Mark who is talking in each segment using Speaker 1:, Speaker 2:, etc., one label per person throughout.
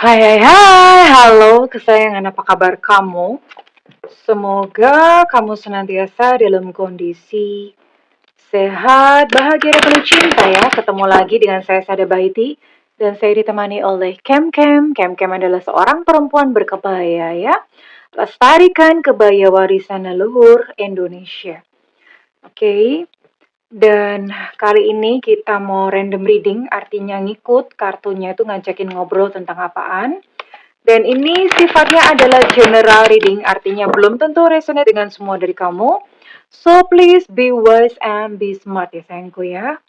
Speaker 1: Hai hai hai, halo kesayangan, apa kabar kamu? Semoga kamu senantiasa dalam kondisi sehat, bahagia, dan penuh cinta ya. Ketemu lagi dengan saya Sada Bahiti dan saya ditemani oleh Kem Kem. Kem Kem adalah seorang perempuan berkebaya ya. Lestarikan kebaya warisan leluhur Indonesia. Oke. Dan kali ini kita mau random reading, artinya ngikut kartunya itu ngajakin ngobrol tentang apaan. Dan ini sifatnya adalah general reading, artinya belum tentu resonate dengan semua dari kamu. So please be wise and be smart ya sayangku ya.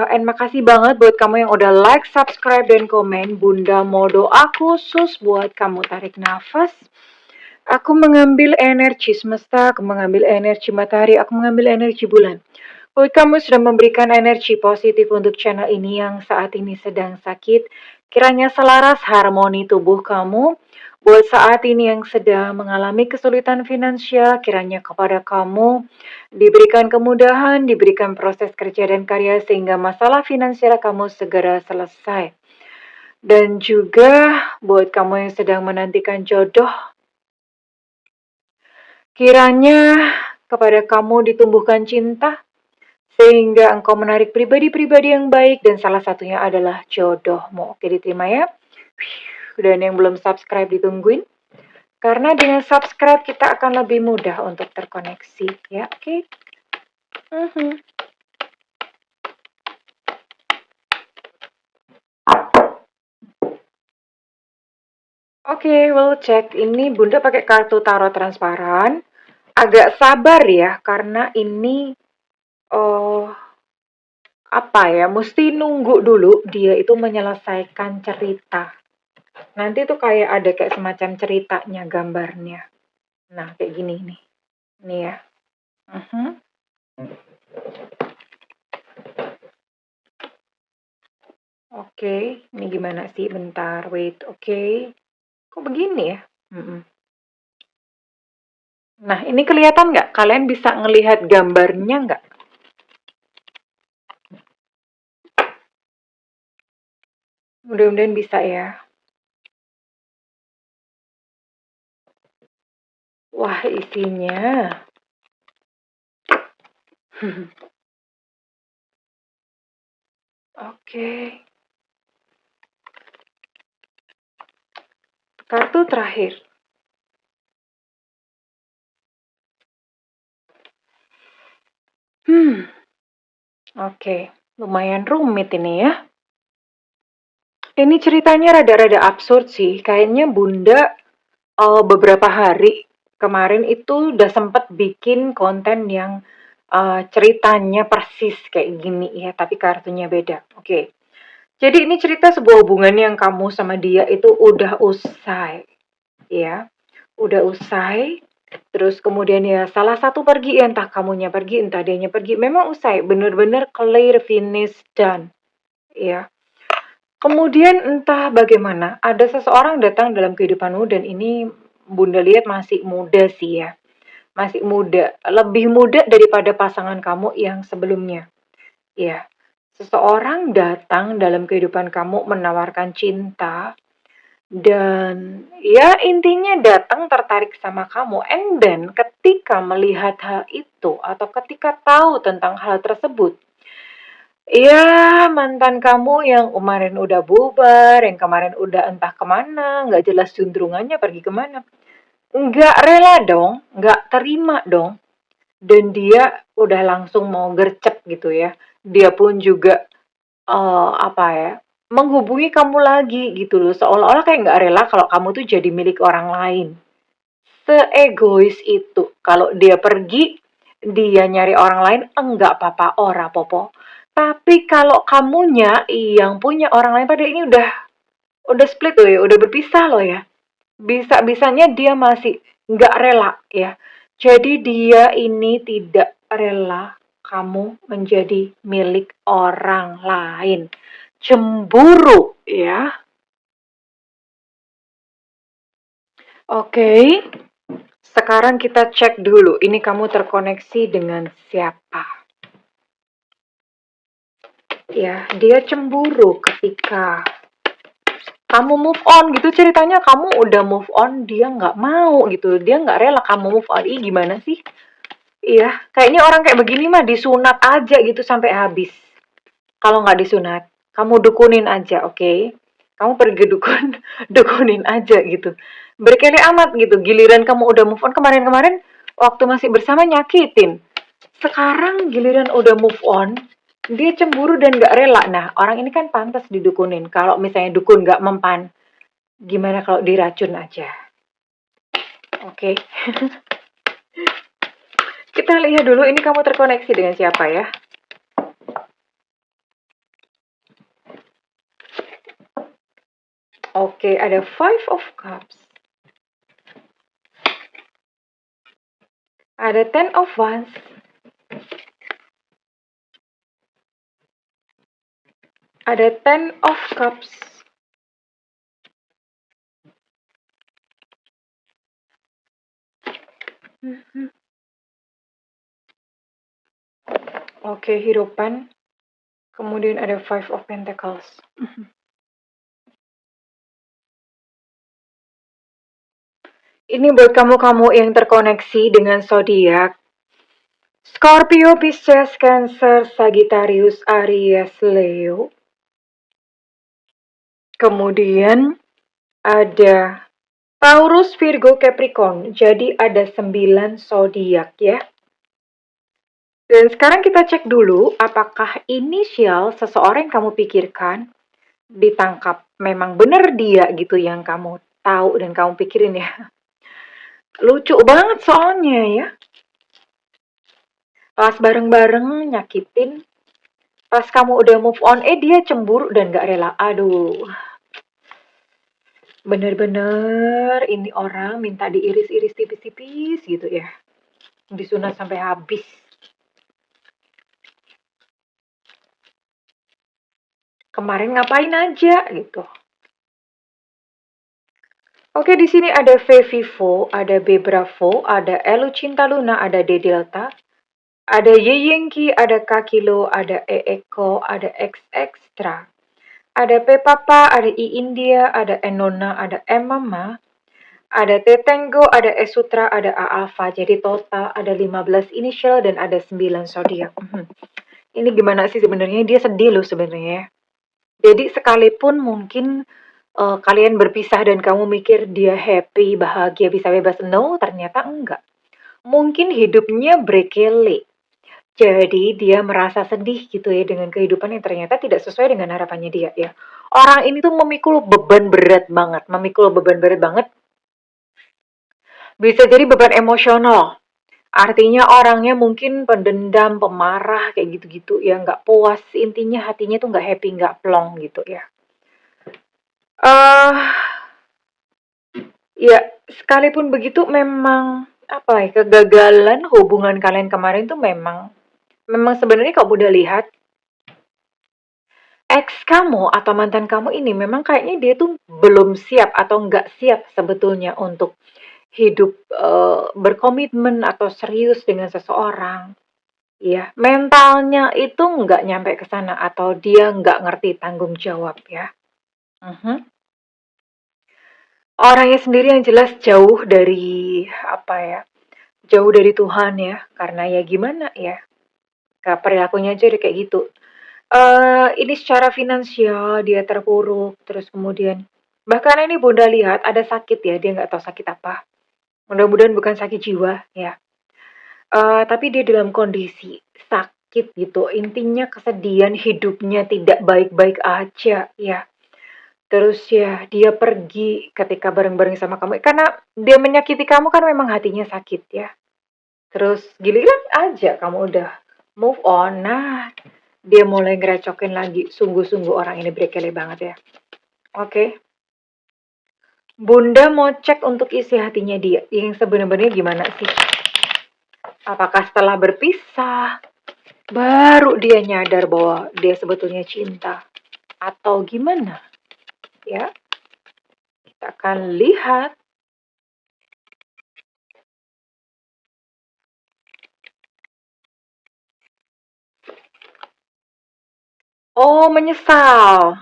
Speaker 1: And makasih banget buat kamu yang udah like, subscribe, dan komen. Bunda mau doa khusus buat kamu tarik nafas. Aku mengambil energi semesta, aku mengambil energi matahari, aku mengambil energi bulan. Buat kamu sudah memberikan energi positif untuk channel ini yang saat ini sedang sakit. Kiranya selaras harmoni tubuh kamu. Buat saat ini yang sedang mengalami kesulitan finansial, kiranya kepada kamu diberikan kemudahan, diberikan proses kerja dan karya sehingga masalah finansial kamu segera selesai. Dan juga buat kamu yang sedang menantikan jodoh, kiranya kepada kamu ditumbuhkan cinta, sehingga engkau menarik pribadi-pribadi yang baik dan salah satunya adalah jodohmu. Oke, diterima ya. Dan yang belum subscribe ditungguin. Karena dengan subscribe kita akan lebih mudah untuk terkoneksi ya. Oke. Oke, we'll check. Ini Bunda pakai kartu tarot transparan. Agak sabar ya, karena ini oh apa ya, mesti nunggu dulu dia itu menyelesaikan cerita. Nanti tuh kayak ada kayak semacam ceritanya gambarnya. Nah, kayak gini nih. Nih ya. Oke, ini gimana sih? Bentar, wait. Oke. Kok begini ya? Nah, ini kelihatan nggak? Kalian bisa ngelihat gambarnya nggak? Mudah-mudahan bisa ya. Wah, isinya. Oke. Kartu terakhir. Oke. Lumayan rumit ini ya. Ini ceritanya rada-rada absurd sih. Kayaknya Bunda beberapa hari kemarin itu udah sempet bikin konten yang ceritanya persis kayak gini ya, tapi kartunya beda. Oke. Jadi ini cerita sebuah hubungan yang kamu sama dia itu udah usai, ya. Udah usai, terus kemudian ya salah satu pergi, ya entah kamunya pergi, entah dianya pergi. Memang usai, bener-bener clear, finish, done, ya. Kemudian entah bagaimana, ada seseorang datang dalam kehidupanmu dan ini Bunda lihat masih muda sih ya. Masih muda, lebih muda daripada pasangan kamu yang sebelumnya. Ya, seseorang datang dalam kehidupan kamu menawarkan cinta dan ya intinya datang tertarik sama kamu. And then ketika melihat hal itu atau ketika tahu tentang hal tersebut, ya, mantan kamu yang kemarin udah bubar, yang kemarin udah entah kemana, nggak jelas cenderungannya pergi kemana. Nggak rela dong, nggak terima dong. Dan dia udah langsung mau gercep gitu ya. Dia pun juga, apa ya, menghubungi kamu lagi gitu loh. Seolah-olah kayak nggak rela kalau kamu tuh jadi milik orang lain. Seegois itu. Kalau dia pergi, dia nyari orang lain, enggak apa-apa, ora popo. Tapi kalau kamunya yang punya orang lain, pada ini udah split loh ya, udah berpisah loh ya. Bisa-bisanya dia masih nggak rela ya. Jadi dia ini tidak rela kamu menjadi milik orang lain. Cemburu ya. Oke. Sekarang kita cek dulu, ini kamu terkoneksi dengan siapa? Ya, dia cemburu ketika kamu move on gitu ceritanya, kamu udah move on, dia nggak mau gitu, dia nggak rela kamu move on. Ih, gimana sih? Iya, kayaknya orang kayak begini mah disunat aja gitu sampai habis. Kalau nggak disunat, kamu dukunin aja, oke? Kamu pergi dukun, dukunin aja gitu. Berkeli amat gitu. Giliran kamu udah move on kemarin-kemarin, waktu masih bersama nyakitin. Sekarang giliran udah move on, dia cemburu dan nggak rela. Nah, orang ini kan pantas didukunin. Kalau misalnya dukun nggak mempan, gimana kalau diracun aja? Oke, kita lihat dulu ini kamu terkoneksi dengan siapa ya. Oke, ada Five of Cups. Ada Ten of Wands. Ada Ten of Cups. Oke, hidupan. Kemudian ada Five of Pentacles. Ini buat kamu-kamu yang terkoneksi dengan zodiak Scorpio, Pisces, Cancer, Sagittarius, Aries, Leo. Kemudian ada Taurus, Virgo, Capricorn. Jadi ada 9 zodiak ya. Dan sekarang kita cek dulu apakah inisial seseorang yang kamu pikirkan ditangkap. Memang benar dia gitu yang kamu tahu dan kamu pikirin ya. Lucu banget soalnya ya. Pas bareng-bareng nyakitin, pas kamu udah move on, dia cemburu dan gak rela. Aduh, bener-bener ini orang minta diiris-iris tipis-tipis gitu ya. Disunat sampai habis. Kemarin ngapain aja gitu. Oke, di sini ada V Vivo, ada B Bravo, ada Elu Cinta Luna, ada D Delta, ada Y Yengki, ada K Kilo, ada E Eko, ada X Extra, ada P Papa, ada I India, ada Enona, ada M Mama, ada T Tango, ada E Sutra, ada A Alpha. Jadi total ada 15 initial dan ada 9 zodiak. Ini gimana sih sebenarnya? Dia sedih loh sebenarnya. Jadi sekalipun mungkin kalian berpisah dan kamu mikir dia happy, bahagia, bisa bebas. No, ternyata enggak. Mungkin hidupnya berkele. Jadi dia merasa sedih gitu ya dengan kehidupan yang ternyata tidak sesuai dengan harapannya dia ya. Orang ini tuh memikul beban berat banget, memikul beban berat banget. Bisa jadi beban emosional. Artinya orangnya mungkin pendendam, pemarah, kayak gitu-gitu ya, nggak puas. Intinya hatinya tuh nggak happy, nggak plong gitu ya. Ya, sekalipun begitu memang apa ya, kegagalan hubungan kalian kemarin tuh memang sebenarnya kalau udah lihat ex kamu atau mantan kamu ini memang kayaknya dia tuh belum siap atau nggak siap sebetulnya untuk hidup berkomitmen atau serius dengan seseorang. Ya, mentalnya itu nggak nyampe ke sana atau dia nggak ngerti tanggung jawab ya. Mhm. Orangnya sendiri yang jelas jauh dari apa ya, jauh dari Tuhan ya, karena ya gimana ya, perilakunya aja udah kayak gitu. Ini secara finansial dia terpuruk, terus kemudian bahkan ini Bunda lihat ada sakit ya, dia nggak tahu sakit apa. Mudah-mudahan bukan sakit jiwa ya. Tapi dia dalam kondisi sakit gitu, intinya kesedihan hidupnya tidak baik-baik aja ya. Terus ya dia pergi ketika bareng-bareng sama kamu, karena dia menyakiti kamu kan memang hatinya sakit ya. Terus giliran aja kamu udah move on, nah dia mulai ngerecokin lagi. Sungguh-sungguh orang ini brekele banget ya. Oke. Bunda mau cek untuk isi hatinya dia. Yang sebenarnya gimana sih? Apakah setelah berpisah, baru dia nyadar bahwa dia sebetulnya cinta? Atau gimana? Ya, kita akan lihat. Oh, menyesal.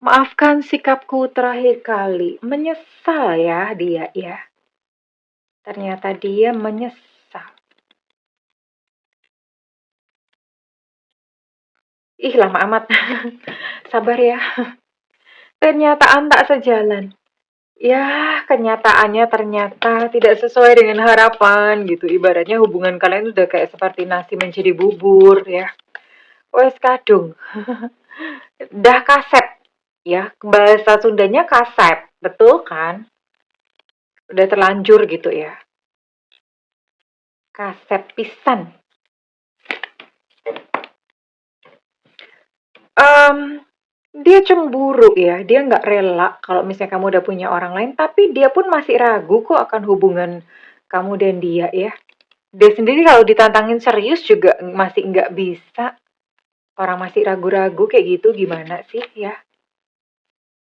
Speaker 1: Maafkan sikapku terakhir kali. Menyesal ya dia ya. Ternyata dia menyesal. Ih, lama amat. Sabar ya. Kenyataan tak sejalan. Ya, kenyataannya ternyata tidak sesuai dengan harapan gitu. Ibaratnya hubungan kalian udah kayak seperti nasi menjadi bubur ya. Wes kadung. Dah kasep ya. Bahasa Sundanya kasep. Betul kan? Udah terlanjur gitu ya. Kasep pisan. Em, dia cemburu ya. Dia nggak rela kalau misalnya kamu udah punya orang lain. Tapi dia pun masih ragu kok akan hubungan kamu dan dia ya. Dia sendiri kalau ditantangin serius juga masih nggak bisa. Orang masih ragu-ragu kayak gitu gimana sih ya?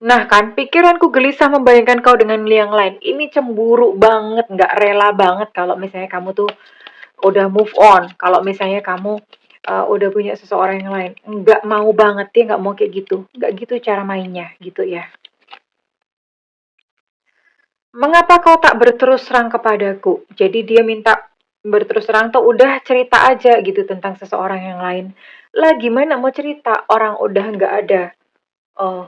Speaker 1: Nah kan, pikiranku gelisah membayangkan kau dengan yang lain. Ini cemburu banget, nggak rela banget kalau misalnya kamu tuh udah move on. Kalau misalnya kamu udah punya seseorang yang lain. Nggak mau banget, dia nggak mau kayak gitu. Nggak gitu cara mainnya gitu ya. Mengapa kau tak berterus terang kepadaku? Jadi dia minta berterus terang tuh udah cerita aja gitu tentang seseorang yang lain. Lah gimana mau cerita? Orang udah nggak ada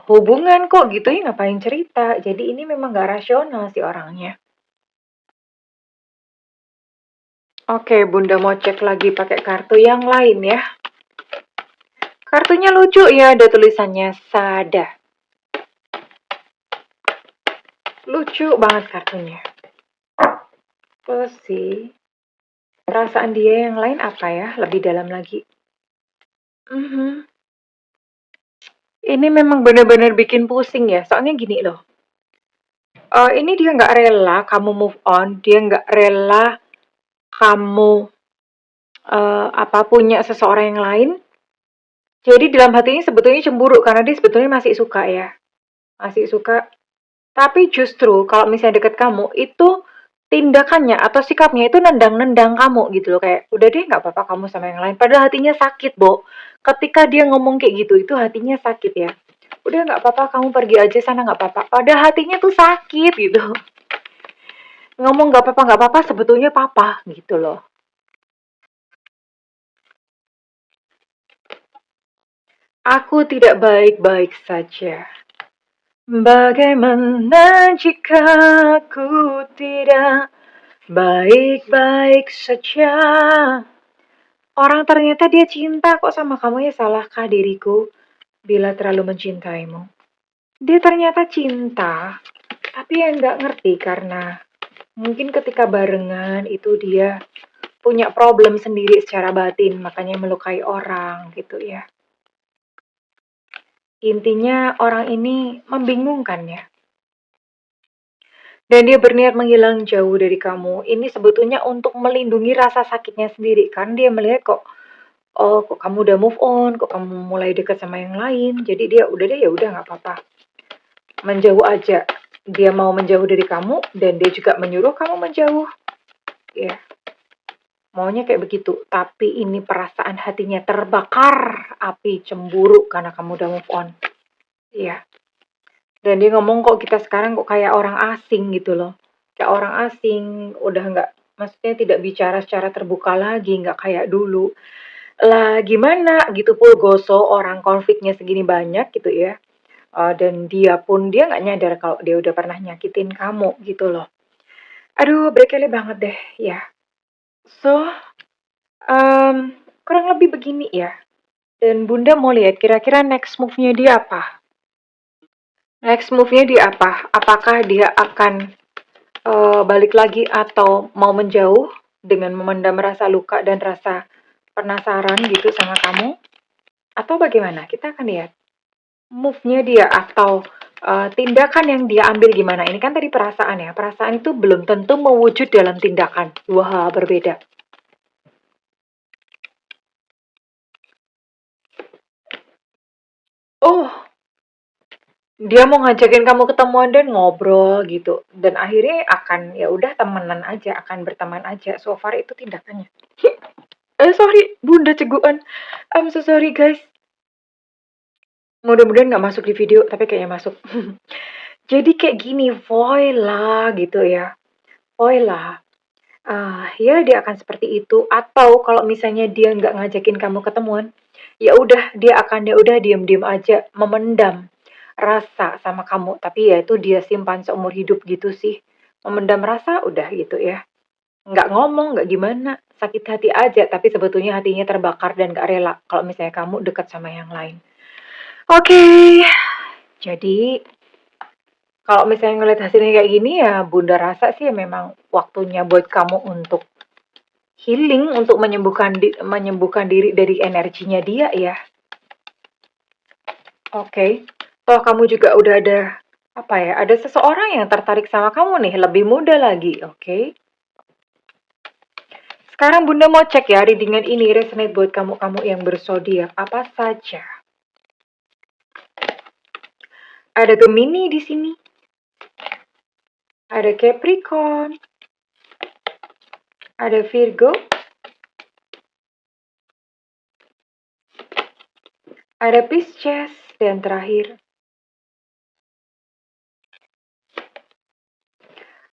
Speaker 1: hubungan kok gitu ya ngapain cerita. Jadi ini memang nggak rasional sih orangnya. Oke, Bunda mau cek lagi pakai kartu yang lain ya. Kartunya lucu ya, ada tulisannya Sada. Lucu banget kartunya. Terus sih, perasaan dia yang lain apa ya? Lebih dalam lagi. Mhm. Ini memang benar-benar bikin pusing ya. Soalnya gini loh. Ini dia nggak rela kamu move on. Dia nggak rela kamu apa punya seseorang yang lain. Jadi dalam hatinya sebetulnya cemburu karena dia sebetulnya masih suka ya. Masih suka. Tapi justru kalau misalnya deket kamu itu tindakannya atau sikapnya itu nendang-nendang kamu gitu loh kayak udah deh nggak apa-apa kamu sama yang lain padahal hatinya sakit Bo ketika dia ngomong kayak gitu itu hatinya sakit ya udah nggak apa-apa kamu pergi aja sana nggak apa-apa padahal hatinya tuh sakit gitu ngomong nggak apa-apa sebetulnya papa gitu loh. Aku tidak baik-baik saja. Bagaimana jika aku tidak baik-baik saja? Orang ternyata dia cinta kok sama kamu ya salahkah diriku bila terlalu mencintaimu? Dia ternyata cinta, tapi ya nggak ngerti karena mungkin ketika barengan itu dia punya problem sendiri secara batin, makanya melukai orang gitu ya. Intinya orang ini membingungkan ya. Dan dia berniat menghilang jauh dari kamu. Ini sebetulnya untuk melindungi rasa sakitnya sendiri. Kan dia melihat kok, oh kok kamu udah move on, kok kamu mulai dekat sama yang lain. Jadi dia udah deh ya udah nggak apa-apa. Menjauh aja. Dia mau menjauh dari kamu dan dia juga menyuruh kamu menjauh. Ya, maunya kayak begitu. Tapi ini perasaan hatinya terbakar api cemburu karena kamu udah move on. Iya. Dan dia ngomong kok kita sekarang kok kayak orang asing gitu loh. Kayak orang asing, udah nggak, maksudnya tidak bicara secara terbuka lagi, nggak kayak dulu. Lah gimana gitu Pulgoso, orang konfliknya segini banyak gitu ya. Dan dia pun dia nggak nyadar kalau dia udah pernah nyakitin kamu gitu loh. Aduh, berkele banget deh ya. So, em, kurang lebih begini ya. Dan Bunda mau lihat kira-kira next move-nya dia apa? Next move-nya dia apa? Apakah dia akan balik lagi atau mau menjauh dengan memendam rasa luka dan rasa penasaran gitu sama kamu? Atau bagaimana? Kita akan lihat move-nya dia atau tindakan yang dia ambil gimana. Ini kan tadi perasaan ya. Perasaan itu belum tentu mewujud dalam tindakan. Dua hal berbeda. Oh, dia mau ngajakin kamu ketemuan dan ngobrol gitu. Dan akhirnya akan ya udah temenan aja, akan berteman aja. So far itu tindakannya. Sorry, Bunda ceguan. I'm so sorry guys. Mudah-mudahan nggak masuk di video, tapi kayaknya masuk. Jadi kayak gini, Voila gitu ya. Voila. Ya dia akan seperti itu. Atau kalau misalnya dia nggak ngajakin kamu ketemuan, ya udah diem-diem aja memendam rasa sama kamu. Tapi ya itu dia simpan seumur hidup gitu sih. Memendam rasa udah gitu ya. Nggak ngomong, nggak gimana, sakit hati aja. Tapi sebetulnya hatinya terbakar dan nggak rela kalau misalnya kamu dekat sama yang lain. Oke, jadi kalau misalnya ngeliat hasilnya kayak gini ya Bunda rasa sih ya memang waktunya buat kamu untuk healing, untuk menyembuhkan diri dari energinya dia ya. Oke. Toh kamu juga udah ada apa ya? Ada seseorang yang tertarik sama kamu nih, lebih muda lagi, oke? Sekarang Bunda mau cek ya readingan ini resonate buat kamu-kamu yang berzodiak apa saja. Ada Gemini di sini. Ada Capricorn. Ada Virgo. Ada Pisces dan terakhir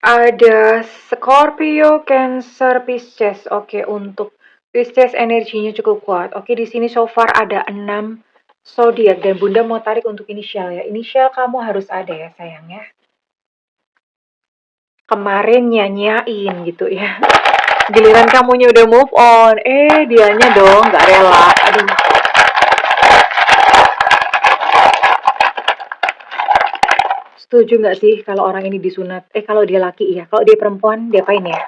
Speaker 1: ada Scorpio, Cancer, Pisces. Oke, untuk Pisces energinya cukup kuat. Oke, di sini so far ada 6 zodiak dan Bunda mau tarik untuk inisial ya. Inisial kamu harus ada ya sayang ya. Kemarin nyanyain gitu ya. Giliran kamunya udah move on, dianya dong nggak rela. Aduh. Setuju nggak sih kalau orang ini disunat? Kalau dia laki ya. Kalau dia perempuan, diapain ya?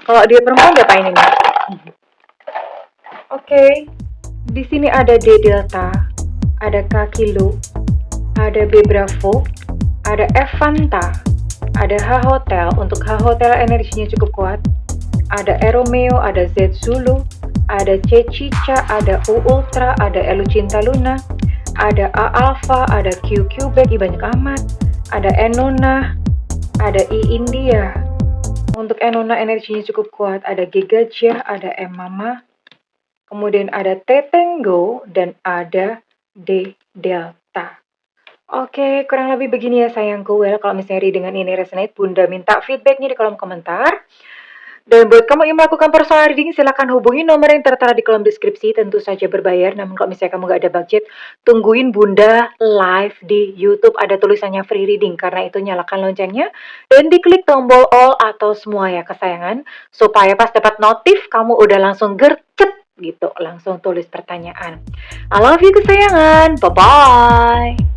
Speaker 1: Kalau dia perempuan, diapain ini? Oke, di sini ada D Delta, ada K Kilo, ada B Bravo, ada F Fanta, ada H Hotel. Untuk H Hotel energinya cukup kuat. Ada E Romeo, ada Z Zulu, ada C Cica, ada U Ultra, ada Elu Cinta Luna, ada A Alpha, ada Q Quebec, banyak amat, ada Enona, ada I India. Untuk Enona energinya cukup kuat, ada G Gajah, ada M Mama, kemudian ada T Tango, dan ada D Delta. Oke, kurang lebih begini ya sayangku. Well, kalau misalnya dengan ini resonate, Bunda minta feedbacknya di kolom komentar. Dan buat kamu yang melakukan personal reading, silahkan hubungi nomor yang tertera di kolom deskripsi. Tentu saja berbayar, namun kalau misalnya kamu gak ada budget, tungguin Bunda live di YouTube. Ada tulisannya free reading, karena itu nyalakan loncengnya. Dan diklik tombol all atau semua ya kesayangan. Supaya pas dapat notif, kamu udah langsung gercep gitu. Langsung tulis pertanyaan. I love you kesayangan. Bye-bye.